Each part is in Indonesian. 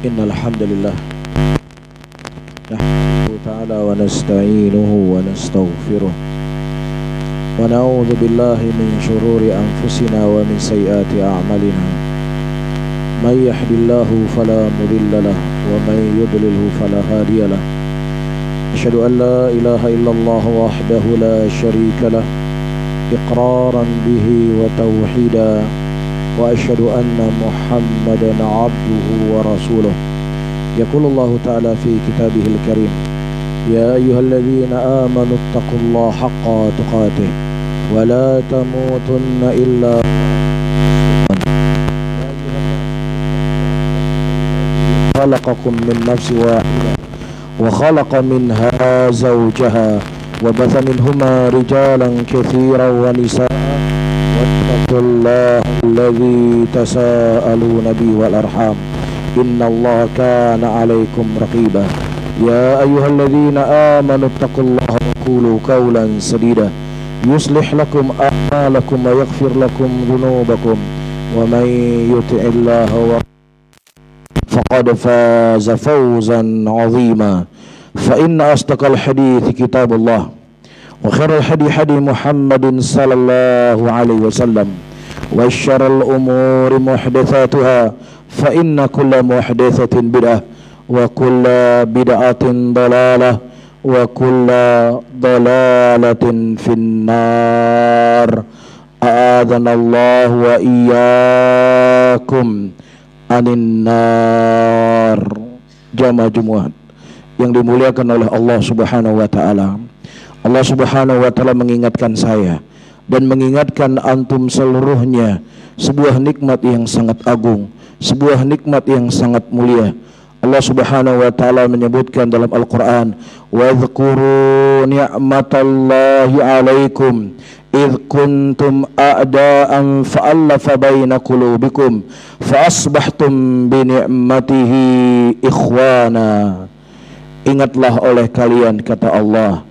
إن الحمد لله نحمده تعالى ونستعينه ونستغفره ونعوذ بالله من شرور أنفسنا ومن سيئات أعمالنا من يهد الله فلا مضل له ومن يضلله فلا هادي له أشهد أن لا إله إلا الله وحده لا شريك له إقرارا به وتوحيدا وأشهد أن محمدا عبده ورسوله يقول الله تعالى في كتابه الكريم يا أيها الذين آمنوا اتقوا الله حق تقاته ولا تموتن إلا خلقكم من نفس واحدة وخلق منها زوجها وبث منهما رجالا كثيرا ونساء واتقوا الله الذي تساءلون به والأرحام إن الله كان عليكم رقيبا يا أيها الذين آمنوا اتقوا الله وقولوا قولا سديدا يصلح لكم أعمالكم ويغفر لكم ذنوبكم ومن يطع الله فقد فاز فوزا عظيما فإن أصدق الحديث كتاب الله وخير الحديث محمد صلى الله عليه وسلم وشر الأمور محدثاتها فإن كل محدثة بدعة وكل بدعة ضلالة وكل ضلالة في النار أعاذنا الله وإياكم عن النار. Jamaah Jumat yang dimuliakan oleh Allah Subhanahu wa taala. Allah Subhanahu wa taala mengingatkan saya dan mengingatkan antum seluruhnya sebuah nikmat yang sangat agung, sebuah nikmat yang sangat mulia. Allah Subhanahu wa taala menyebutkan dalam Al-Qur'an, "Wadhkuru ni'matallahi 'alaikum idh kuntum a'da'an fa'alafa baina qulubikum fa'asbahtum bi ni'matihi ikhwana." Ingatlah oleh kalian, kata Allah,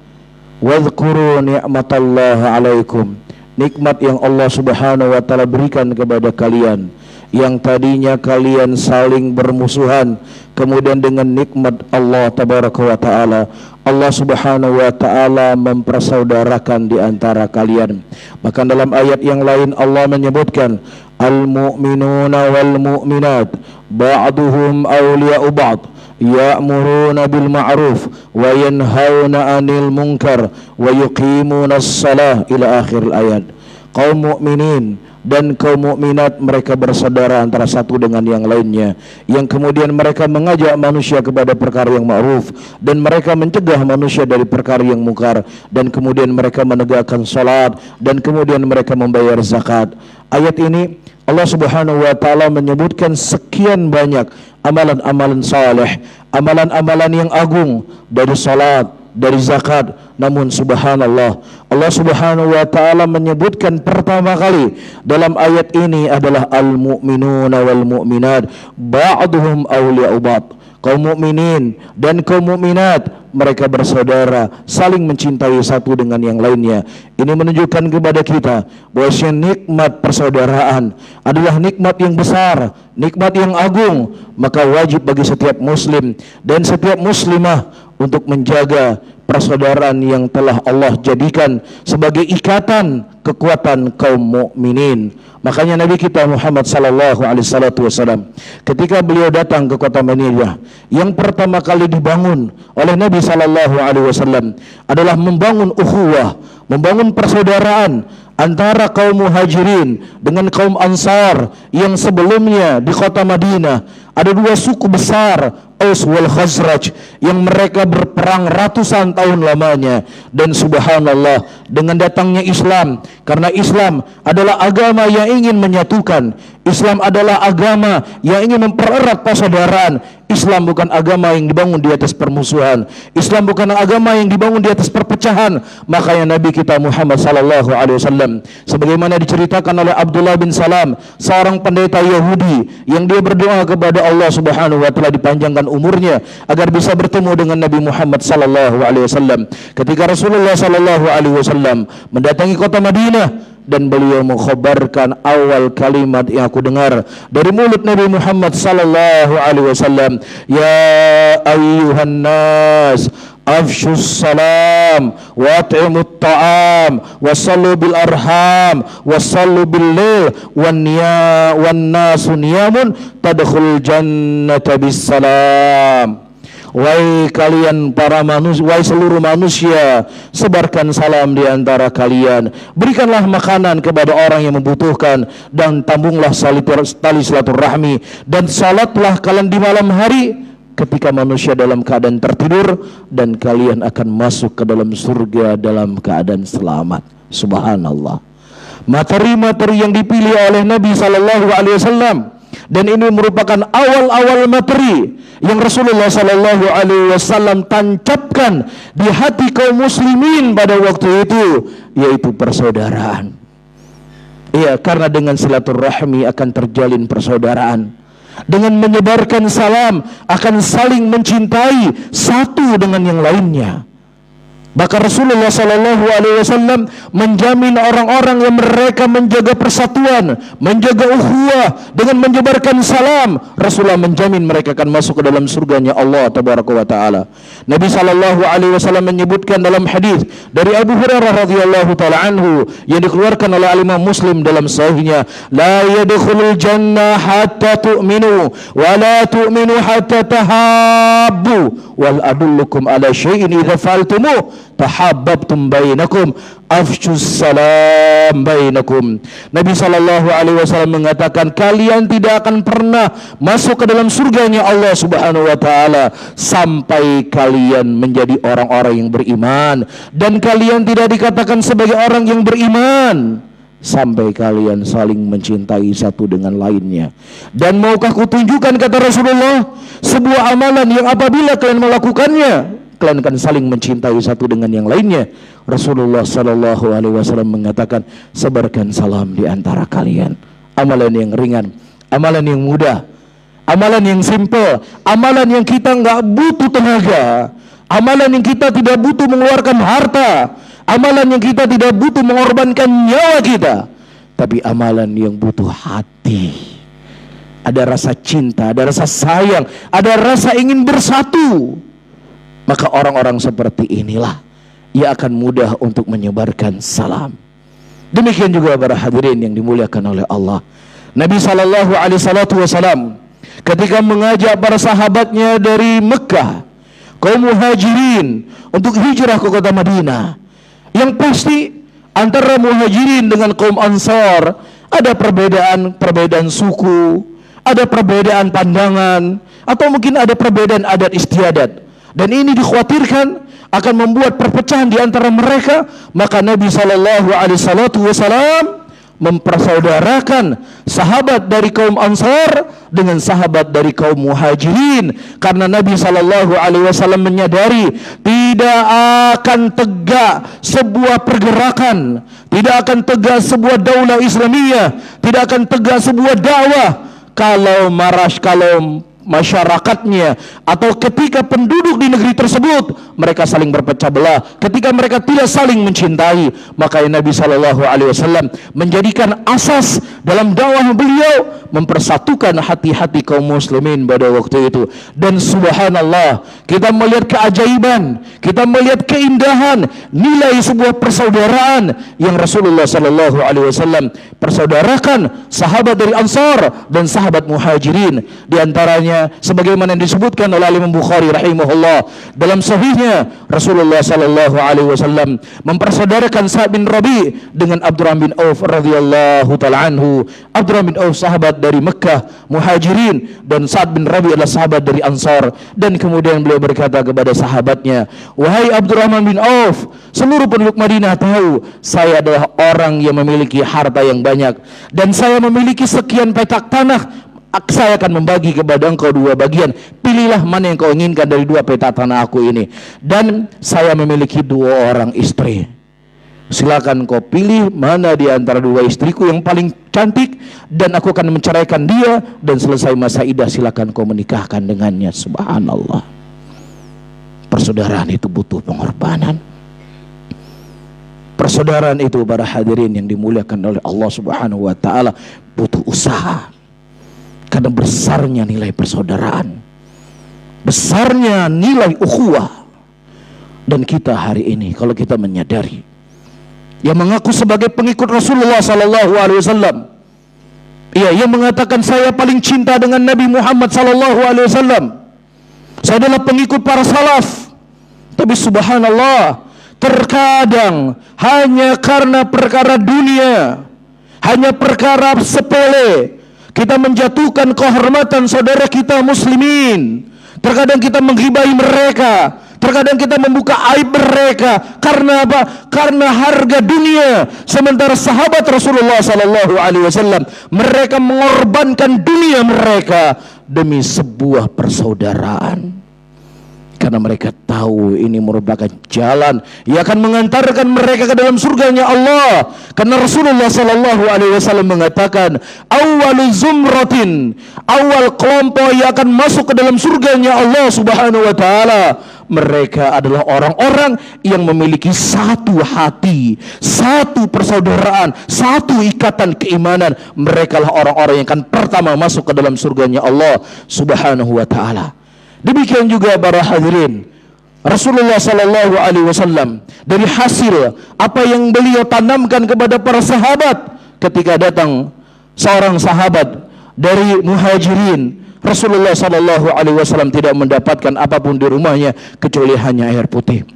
wadhkuru ni'matallahi 'alaikum, nikmat yang Allah Subhanahu wa taala berikan kepada kalian yang tadinya kalian saling bermusuhan, kemudian dengan nikmat Allah tabaraka wa taala Allah Subhanahu wa taala mempersaudarakan di antara kalian. Bahkan dalam ayat yang lain Allah menyebutkan al-mu'minuna wal mu'minat ba'duhum awliya'u ba'd ya'muruna bil ma'ruf wa yanhauna 'anil munkar wa yuqimuna as-salah ila akhir ayat. Kaum mukminin dan kaum mukminat mereka bersaudara antara satu dengan yang lainnya, yang kemudian mereka mengajak manusia kepada perkara yang ma'ruf dan mereka mencegah manusia dari perkara yang mungkar, dan kemudian mereka menegakkan salat dan kemudian mereka membayar zakat. Ayat ini Allah Subhanahu wa taala menyebutkan sekian banyak amalan-amalan saleh, amalan-amalan yang agung dari salat, dari zakat. Namun subhanallah, Allah Subhanahu wa taala menyebutkan pertama kali dalam ayat ini adalah al-mu'minuna wal mu'minat ba'duhum awliya'u ba'd. Kaum mukminin dan kaum mukminat mereka bersaudara, saling mencintai satu dengan yang lainnya. Ini menunjukkan kepada kita bahwa nikmat persaudaraan adalah nikmat yang besar, nikmat yang agung. Maka wajib bagi setiap muslim dan setiap muslimah untuk menjaga persaudaraan yang telah Allah jadikan sebagai ikatan kekuatan kaum mukminin. Makanya Nabi kita Muhammad sallallahu alaihi wasallam ketika beliau datang ke kota Madinah, yang pertama kali dibangun oleh Nabi sallallahu alaihi wasallam adalah membangun ukhuwah, membangun persaudaraan antara kaum muhajirin dengan kaum ansar yang sebelumnya di kota Madinah ada dua suku besar, Aus wal Khazraj, yang mereka berperang ratusan tahun lamanya. Dan subhanallah, dengan datangnya Islam, karena Islam adalah agama yang ingin menyatukan, Islam adalah agama yang ingin mempererat persaudaraan. Islam bukan agama yang dibangun di atas permusuhan. Islam bukan agama yang dibangun di atas perpecahan. Makanya Nabi kita Muhammad sallallahu alaihi wasallam, sebagaimana diceritakan oleh Abdullah bin Salam, seorang pendeta Yahudi yang dia berdoa kepada Allah Subhanahu wa taala dipanjangkan umurnya agar bisa bertemu dengan Nabi Muhammad sallallahu alaihi wasallam. Ketika Rasulullah sallallahu alaihi wasallam mendatangi kota Madinah dan beliau mengkhabarkan awal kalimat yang aku dengar dari mulut Nabi Muhammad sallallahu alaihi wasallam, ya ayyuhan nas afshus salam wa at'imut ta'am wa sallu bil arham wa sallu bil lail wan nasu niyamun tadkhul jannata bis salam. Wahai kalian para manusia, wahai seluruh manusia, sebarkan salam di antara kalian, berikanlah makanan kepada orang yang membutuhkan, dan tambunglah tali silaturahmi, dan salatlah kalian di malam hari ketika manusia dalam keadaan tertidur, dan kalian akan masuk ke dalam surga dalam keadaan selamat. Subhanallah. Materi-materi yang dipilih oleh Nabi sallallahu alaihi wasallam, dan ini merupakan awal-awal materi yang Rasulullah sallallahu alaihi wasallam tancapkan di hati kaum muslimin pada waktu itu, yaitu persaudaraan. Iya, karena dengan silaturahmi akan terjalin persaudaraan. Dengan menyebarkan salam akan saling mencintai satu dengan yang lainnya. Bahkan Rasulullah sallallahu alaihi wasallam menjamin orang-orang yang mereka menjaga persatuan, menjaga ukhuwah dengan menyebarkan salam. Rasulullah menjamin mereka akan masuk ke dalam surganya Allah tabaraka wa taala. Nabi sallallahu alaihi wasallam menyebutkan dalam hadis dari Abu Hurairah radhiyallahu taala anhu yang dikeluarkan oleh Imam Muslim dalam sahihnya, la yadkhulul jannah hatta tu'minu wa la tu'minu hatta tahabbu wal adullukum ala syai'in idza fa'altumuh tahabbabtum bainakum afshus salam bainakum. Nabi sallallahu alaihi wasallam mengatakan, kalian tidak akan pernah masuk ke dalam surganya Allah Subhanahu wa taala sampai kalian menjadi orang-orang yang beriman, dan kalian tidak dikatakan sebagai orang yang beriman sampai kalian saling mencintai satu dengan lainnya. Dan maukah kutunjukkan, kata Rasulullah, sebuah amalan yang apabila kalian melakukannya kalian akan saling mencintai satu dengan yang lainnya. Rasulullah sallallahu alaihi wasallam mengatakan, sebarkan salam di antara kalian. Amalan yang ringan, amalan yang mudah, amalan yang simple, amalan yang kita nggak butuh tenaga, amalan yang kita tidak butuh mengeluarkan harta, amalan yang kita tidak butuh mengorbankan nyawa kita, tapi amalan yang butuh hati. Ada rasa cinta, ada rasa sayang, ada rasa ingin bersatu. Maka orang-orang seperti inilah ia akan mudah untuk menyebarkan salam. Demikian juga para hadirin yang dimuliakan oleh Allah. Nabi sallallahu alaihi wasallam ketika mengajak para sahabatnya dari Mekah, kaum muhajirin, untuk hijrah ke kota Madinah, yang pasti antara muhajirin dengan kaum ansar ada perbedaan suku, ada perbedaan pandangan, atau mungkin ada perbedaan adat istiadat. Dan ini dikhawatirkan akan membuat perpecahan di antara mereka. Maka Nabi sallallahu alaihi wasallam mempersaudarakan sahabat dari kaum Ansar dengan sahabat dari kaum Muhajirin, karena Nabi sallallahu alaihi wasallam menyadari tidak akan tegak sebuah pergerakan, tidak akan tegak sebuah daulah Islamiyah, tidak akan tegak sebuah dakwah kalau masyarakatnya atau ketika penduduk di negeri tersebut mereka saling berpecah belah, ketika mereka tidak saling mencintai. Maka Nabi sallallahu alaihi wasallam menjadikan asas dalam dakwah beliau mempersatukan hati-hati kaum muslimin pada waktu itu. Dan subhanallah, kita melihat keajaiban, kita melihat keindahan nilai sebuah persaudaraan yang Rasulullah sallallahu alaihi wasallam persaudarakan sahabat dari Ansar dan sahabat Muhajirin. Di antaranya sebagaimana yang disebutkan oleh Imam Bukhari rahimahullah dalam sahihnya, Rasulullah sallallahu alaihi wasallam mempersaudarakan Sa'ad bin Rabi dengan Abdurrahman bin Auf radhiyallahu taala anhu. Abdurrahman bin Auf sahabat dari Mekah Muhajirin, dan Sa'ad bin Rabi adalah sahabat dari Ansar. Dan kemudian beliau berkata kepada sahabatnya, wahai Abdurrahman bin Auf, seluruh penduduk Madinah tahu saya adalah orang yang memiliki harta yang banyak, dan saya memiliki sekian petak tanah. Saya akan membagi kepada engkau dua bagian. Pilihlah mana yang kau inginkan dari dua petak tanah aku ini. Dan saya memiliki dua orang istri. Silakan kau pilih mana di antara dua istriku yang paling cantik dan aku akan menceraikan dia, dan selesai masa iddah silakan kau menikahkan dengannya. Subhanallah. Persaudaraan itu butuh pengorbanan. Persaudaraan itu, para hadirin yang dimuliakan oleh Allah Subhanahu wa taala, butuh usaha. Karena besarnya nilai persaudaraan, besarnya nilai ukhuwah. Dan kita hari ini kalau kita menyadari, yang mengaku sebagai pengikut Rasulullah sallallahu alaihi wasallam, yang mengatakan saya paling cinta dengan Nabi Muhammad sallallahu alaihi wasallam, saya adalah pengikut para salaf. Tapi subhanallah, terkadang hanya karena perkara dunia, hanya perkara sepele, kita menjatuhkan kehormatan saudara kita muslimin. Terkadang kita menggibahi mereka, terkadang kita membuka aib mereka. Karena apa? Karena harga dunia. Sementara sahabat Rasulullah sallallahu alaihi wasallam, mereka mengorbankan dunia mereka demi sebuah persaudaraan. Karena mereka tahu ini merupakan jalan yang akan mengantarkan mereka ke dalam surganya Allah. Karena Rasulullah sallallahu alaihi wasallam mengatakan, awwalu zumratin, awal kelompok yang akan masuk ke dalam surganya Allah Subhanahu wa taala, mereka adalah orang-orang yang memiliki satu hati, satu persaudaraan, satu ikatan keimanan. Mereka lah orang-orang yang akan pertama masuk ke dalam surganya Allah Subhanahu wa taala. Demikian juga para hadirin, Rasulullah sallallahu alaihi wasallam, dari hasil apa yang beliau tanamkan kepada para sahabat, ketika datang seorang sahabat dari Muhajirin, Rasulullah sallallahu alaihi wasallam tidak mendapatkan apapun di rumahnya kecuali hanya air putih.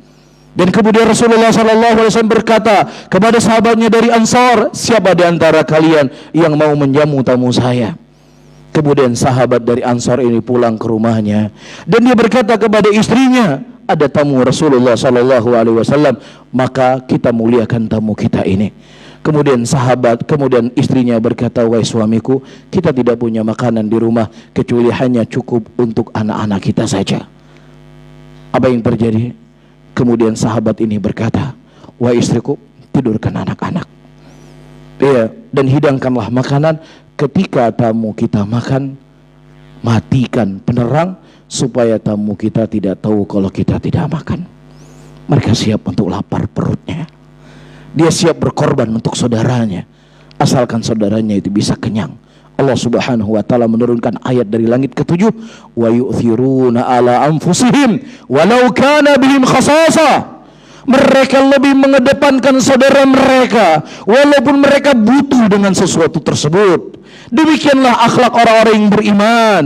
Dan kemudian Rasulullah sallallahu alaihi wasallam berkata kepada sahabatnya dari Ansar, siapa di antara kalian yang mau menjamu tamu saya? Kemudian sahabat dari Ansar ini pulang ke rumahnya dan dia berkata kepada istrinya, ada tamu Rasulullah sallallahu alaihi wasallam, maka kita muliakan tamu kita ini. Kemudian istrinya berkata, wahai suamiku, kita tidak punya makanan di rumah kecuali hanya cukup untuk anak-anak kita saja. Apa yang terjadi? Kemudian sahabat ini berkata, wahai istriku, tidurkan anak-anak, dan hidangkanlah makanan. Ketika tamu kita makan, matikan penerang supaya tamu kita tidak tahu kalau kita tidak makan. Mereka siap untuk lapar perutnya. Dia siap berkorban untuk saudaranya, asalkan saudaranya itu bisa kenyang. Allah Subhanahu wa taala menurunkan ayat dari langit ke-7, wa yu'thiruna ala anfusihim walau kana bihim khasasah. Mereka lebih mengedepankan saudara mereka walaupun mereka butuh dengan sesuatu tersebut. Demikianlah akhlak orang-orang yang beriman.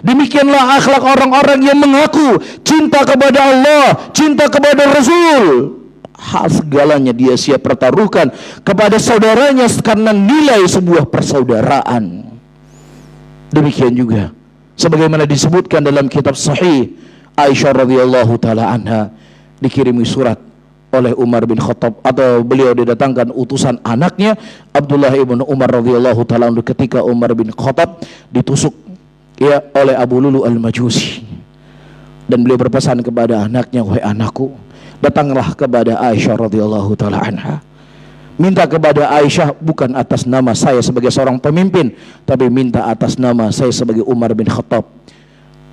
Demikianlah akhlak orang-orang yang mengaku cinta kepada Allah, cinta kepada Rasul. Hal segalanya dia siap pertaruhkan kepada saudaranya karena nilai sebuah persaudaraan. Demikian juga sebagaimana disebutkan dalam kitab Sahih, Aisyah radhiyallahu taala anha dikirimi surat oleh Umar bin Khattab, atau beliau didatangkan utusan anaknya Abdullah ibn Umar radhiyallahu taala anhu ketika Umar bin Khattab ditusuk oleh Abu Lulu al-Majusi, dan beliau berpesan kepada anaknya, wahai anakku, datanglah kepada Aisyah radhiyallahu taala anha, minta kepada Aisyah bukan atas nama saya sebagai seorang pemimpin, tapi minta atas nama saya sebagai Umar bin Khattab.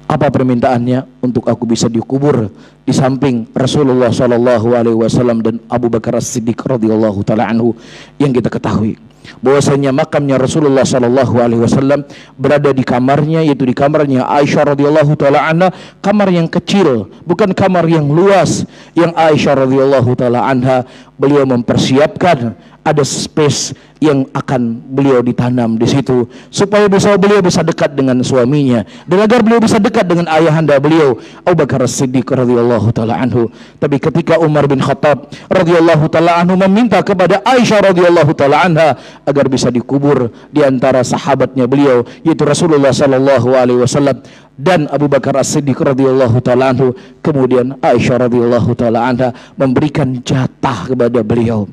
Apa permintaannya? Untuk aku bisa dikubur di samping Rasulullah sallallahu alaihi wasallam dan Abu Bakar As-Siddiq radhiyallahu taala anhu. Yang kita ketahui bahwasanya makamnya Rasulullah sallallahu alaihi wasallam berada di kamarnya, yaitu di kamarnya Aisyah radhiyallahu taala anha, kamar yang kecil, bukan kamar yang luas. Yang Aisyah radhiyallahu taala anha beliau mempersiapkan ada space yang akan beliau ditanam di situ supaya beliau bisa dekat dengan suaminya dan agar beliau bisa dekat dengan ayahanda beliau Abu Bakar As-Siddiq radhiyallahu taala anhu. Tapi ketika Umar bin Khattab radhiyallahu taala anhu meminta kepada Aisyah radhiyallahu taala anha agar bisa dikubur di antara sahabatnya beliau, yaitu Rasulullah sallallahu alaihi wasallam dan Abu Bakar As-Siddiq radhiyallahu taala anhu, kemudian Aisyah radhiyallahu taala anha memberikan jatah kepada beliau.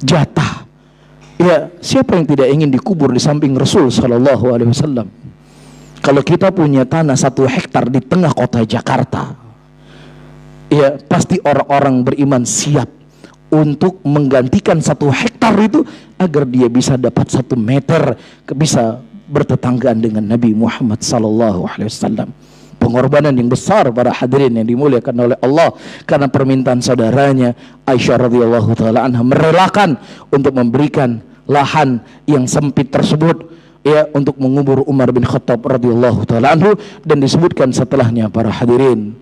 Jatah. Ya, siapa yang tidak ingin dikubur di samping Rasul sallallahu alaihi wasallam? Kalau kita punya tanah 1 hektar di tengah kota Jakarta, ya pasti orang-orang beriman siap untuk menggantikan 1 hektar itu agar dia bisa dapat 1 meter, bisa bertetanggaan dengan Nabi Muhammad sallallahu alaihi wasallam. Pengorbanan yang besar para hadirin yang dimuliakan oleh Allah, karena permintaan saudaranya Aisyah radhiyallahu taala anha merelakan untuk memberikan lahan yang sempit tersebut ya untuk mengubur Umar bin Khattab radhiyallahu taala anhu. Dan disebutkan setelahnya para hadirin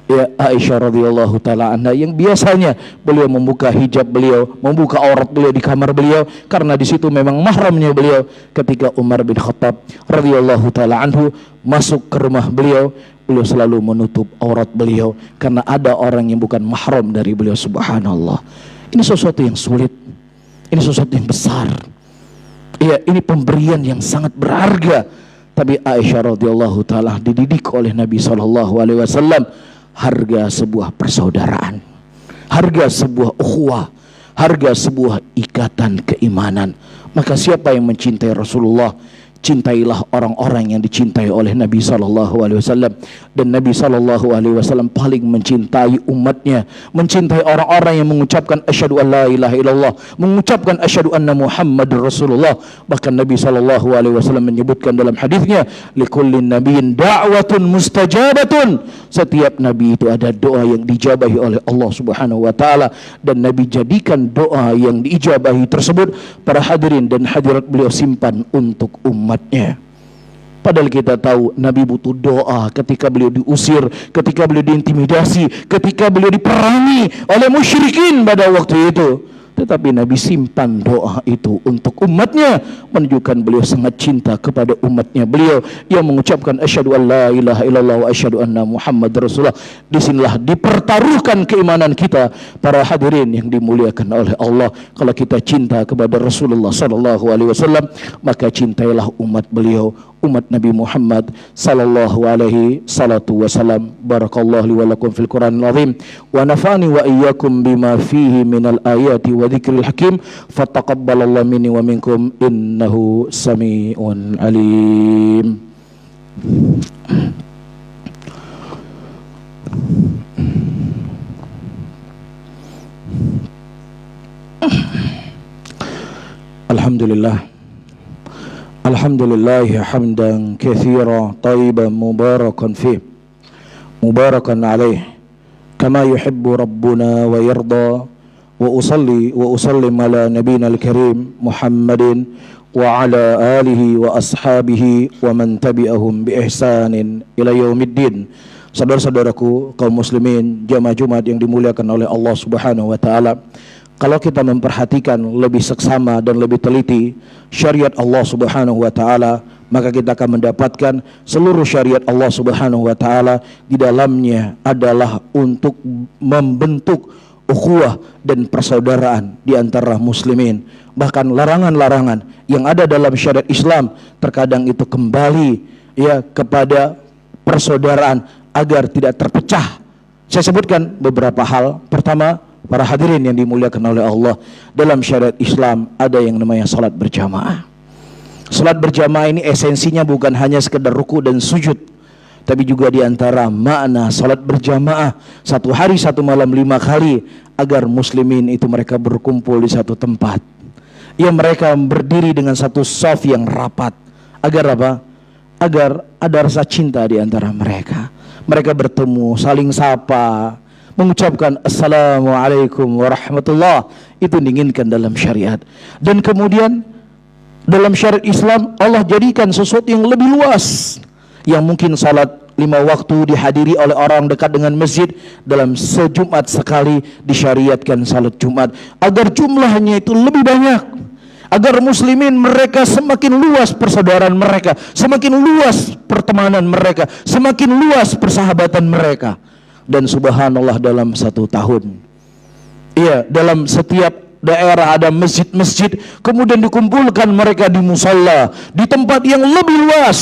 ya Aisyah radhiyallahu taala anha yang biasanya beliau membuka hijab beliau, membuka aurat beliau di kamar beliau, karena di situ memang mahramnya beliau. Ketika Umar bin Khattab radhiyallahu taala anhu masuk ke rumah beliau, beliau selalu menutup aurat beliau karena ada orang yang bukan mahram dari beliau. Subhanallah, ini sesuatu yang sulit, ini sesuatu yang besar. Ya, ini pemberian yang sangat berharga. Tapi Aisyah radhiyallahu taala dididik oleh Nabi sallallahu alaihi wasallam harga sebuah persaudaraan, harga sebuah ukhuwah, harga sebuah ikatan keimanan. Maka siapa yang mencintai Rasulullah, cintailah orang-orang yang dicintai oleh Nabi sallallahu alaihi wasallam. Dan Nabi sallallahu alaihi wasallam paling mencintai umatnya, mencintai orang-orang yang mengucapkan asyhadu an la ilaha illallah, mengucapkan asyhadu anna Muhammadur Rasulullah. Bahkan Nabi sallallahu alaihi wasallam menyebutkan dalam hadisnya, likullin nabiyyin da'watun mustajabatun. Setiap nabi itu ada doa yang dijabahi oleh Allah Subhanahu wa taala, dan Nabi jadikan doa yang diijabahi tersebut para hadirin dan hadirat beliau simpan untuk umatnya. Padahal kita tahu Nabi butuh doa ketika beliau diusir, ketika beliau diintimidasi, ketika beliau diperangi oleh musyrikin pada waktu itu. Tetapi Nabi simpan doa itu untuk umatnya, menunjukkan beliau sangat cinta kepada umatnya. Beliau yang mengucapkan asyhadu an la ilaha illallah wa asyhadu anna Muhammadar Rasulullah. Disinilah dipertaruhkan keimanan kita para hadirin yang dimuliakan oleh Allah. Kalau kita cinta kepada Rasulullah sallallahu alaihi wasallam, maka cintailah umat beliau, umat Nabi Muhammad sallallahu alaihi salatu wasallam. Barakallahu li wa lakum fil Qur'anil azim wa nafa'ani wa iyyakum bima fihi minal ayati wa dzikril hakim. Fataqabbalallahu minni wa minkum innahu sami'un alim. Alhamdulillah, alhamdulillahi hamdan katsira tayyiban mubarakan fih, mubarakan alaih kama yuhibbu rabbuna wa yarda. Wa usalli wa usallim ala nabiyina al-karim Muhammadin wa ala alihi wa ashabihi wa man tabi'ahum bi ihsanin ila yaumiddin. Saudara-saudaraku kaum muslimin jamaah Jumat yang dimuliakan oleh Allah Subhanahu wa taala, kalau kita memperhatikan lebih seksama dan lebih teliti syariat Allah Subhanahu wa taala, maka kita akan mendapatkan seluruh syariat Allah Subhanahu wa taala di dalamnya adalah untuk membentuk ukhuwah dan persaudaraan di antara muslimin. Bahkan larangan-larangan yang ada dalam syariat Islam terkadang itu kembali ya kepada persaudaraan agar tidak terpecah. Saya sebutkan beberapa hal. Pertama, para hadirin yang dimuliakan oleh Allah, dalam syariat Islam ada yang namanya salat berjamaah. Salat berjamaah ini esensinya bukan hanya sekedar ruku dan sujud, tapi juga diantara makna salat berjamaah 1 hari 1 malam 5 kali, agar muslimin itu mereka berkumpul di satu tempat. Ya, mereka berdiri dengan satu shaf yang rapat. Agar apa? Agar ada rasa cinta di antara mereka. Mereka bertemu, saling sapa, mengucapkan assalamualaikum warahmatullah. Itu diinginkan dalam syariat. Dan kemudian dalam syariat Islam Allah jadikan sesuatu yang lebih luas. Yang mungkin salat 5 waktu dihadiri oleh orang dekat dengan masjid, dalam sejumat sekali disyariatkan salat Jumat, agar jumlahnya itu lebih banyak, agar muslimin mereka semakin luas persaudaraan mereka, semakin luas pertemanan mereka, semakin luas persahabatan mereka. Dan subhanallah, dalam 1 tahun, iya, dalam setiap daerah ada masjid-masjid, kemudian dikumpulkan mereka di musalla, di tempat yang lebih luas,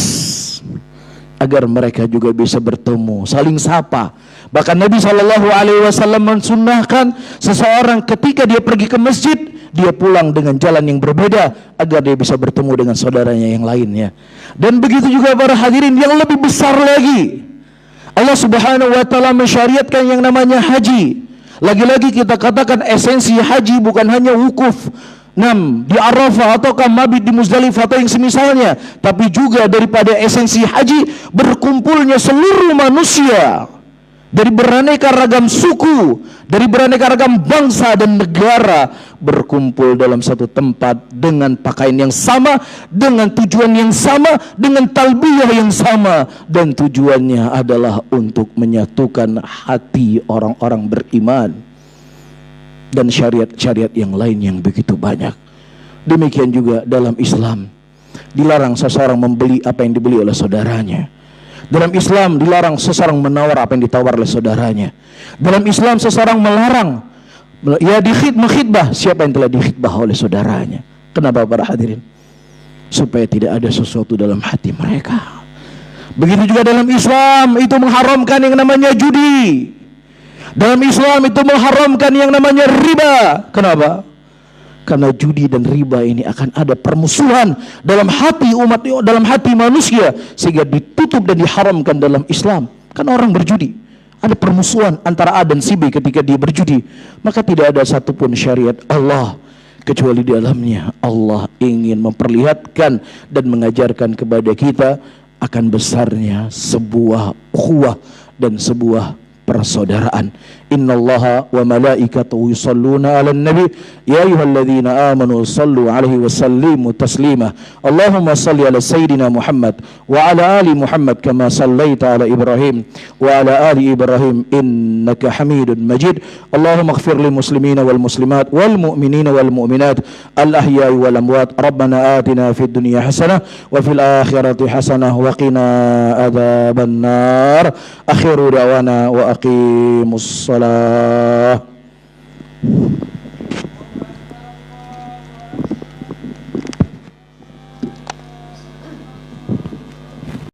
agar mereka juga bisa bertemu, saling sapa. Bahkan Nabi SAW mensunnahkan seseorang ketika dia pergi ke masjid, dia pulang dengan jalan yang berbeda, agar dia bisa bertemu dengan saudaranya yang lainnya. Dan begitu juga para hadirin yang lebih besar lagi, Allah Subhanahu wa taala mensyariatkan yang namanya haji. Lagi-lagi kita katakan esensi haji bukan hanya wukuf di Arafah ataukah mabit di Muzdalifah atau yang semisalnya, tapi juga daripada esensi haji berkumpulnya seluruh manusia dari beraneka ragam suku, dari beraneka ragam bangsa dan negara, berkumpul dalam satu tempat dengan pakaian yang sama, dengan tujuan yang sama, dengan talbiyah yang sama, dan tujuannya adalah untuk menyatukan hati orang-orang beriman dan syariat-syariat yang lain yang begitu banyak. Demikian juga dalam Islam, dilarang seseorang membeli apa yang dibeli oleh saudaranya. Dalam Islam dilarang seseorang menawar apa yang ditawar oleh saudaranya. Dalam Islam seseorang melarang mengkhidbah siapa yang telah dikhidbah oleh saudaranya. Kenapa para hadirin? Supaya tidak ada sesuatu dalam hati mereka. Begitu juga dalam Islam itu mengharamkan yang namanya judi. Dalam Islam itu mengharamkan yang namanya riba. Kenapa? Karena judi dan riba ini akan ada permusuhan dalam hati umat, dalam hati manusia, sehingga ditutup dan diharamkan dalam Islam. Karena orang berjudi, ada permusuhan antara A dan si B ketika dia berjudi. Maka tidak ada satupun syariat Allah kecuali di dalamnya Allah ingin memperlihatkan dan mengajarkan kepada kita akan besarnya sebuah ukhuwah dan sebuah persaudaraan. Innallaha wa malaikatahu yusalluna 'alan nabi ya ayyuhalladzina amanu sallu 'alaihi wa sallimu taslima. Allahumma salli ala sayyidina Muhammad wa ala ali Muhammad kama sallaita ala Ibrahim wa ala ali Ibrahim innaka Hamidun Majid. Allahumma ighfir lil muslimina wal muslimat wal mu'minina wal mu'minat al ahya'i wal amwat. Rabbana atina fid dunya hasanah wa fil akhirati hasanah wa qina adzaban nar. Akhiru da'wana wa aqimus salah.